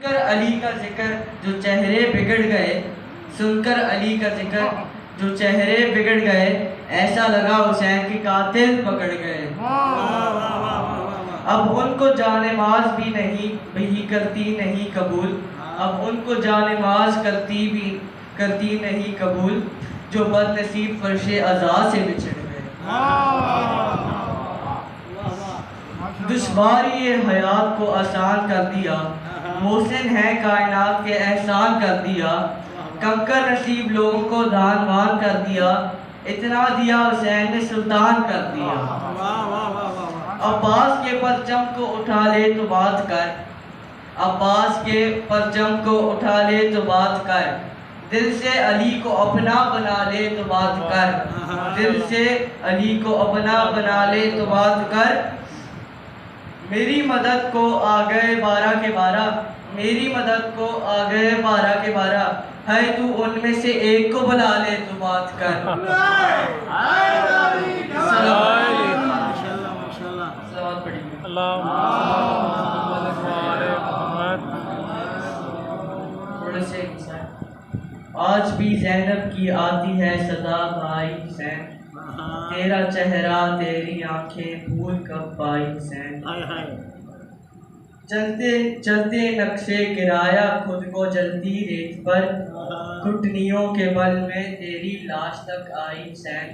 کر علی کا ذکر جو چہرے بگڑ گئے، سن کر علی کا ذکر جو چہرے بگڑ گئے، ایسا لگا حسین کی قاتل پکڑ گئے۔ اب ان کو جانماز بھی کرتی نہیں قبول، اب ان کو جانماز کرتی نہیں قبول، جو بد نصیب فرش عزا سے بچھڑ گئے۔ دشواری حیات کو آسان کر دیا، محسن ہے کائنات کے احسان کر دیا، کمکر نصیب لوگوں کو دان وان کر دیا، اتنا دیا حسین نے سلطان کر دیا۔ عباس کے پرچم کو اٹھا لے تو بات کر، عباس کے پرچم کو اٹھا لے تو بات کر، دل سے علی کو اپنا بنا لے تو بات کر، دل سے علی کو اپنا بنا لے تو بات کر۔ میری مدد کو آ گئے 12 کے 12، میری مدد کو آ گئے 12 کے 12، ہے تو ان میں سے ایک کو بلا لے تو بات کر۔ سلامات پڑھیں گے۔ تھوڑے سے آج بھی زینب کی آتی ہے صدا بھائی حسین، تیرا چہرہ تیری آنکھیں بھول کب پائی حسین۔ چلتے نقشے گرایا خود کو جلتی ریت پر، گھٹنیوں کے بل میں تیری لاش تک آئی حسین۔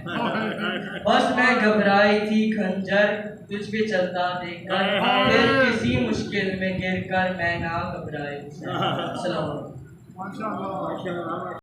بس میں گھبرائی تھی خنجر تجھ پہ چلتا دیکھ کر، پھر کسی مشکل میں گر کر میں نہ گھبرائی حسین۔ السلام علیکم۔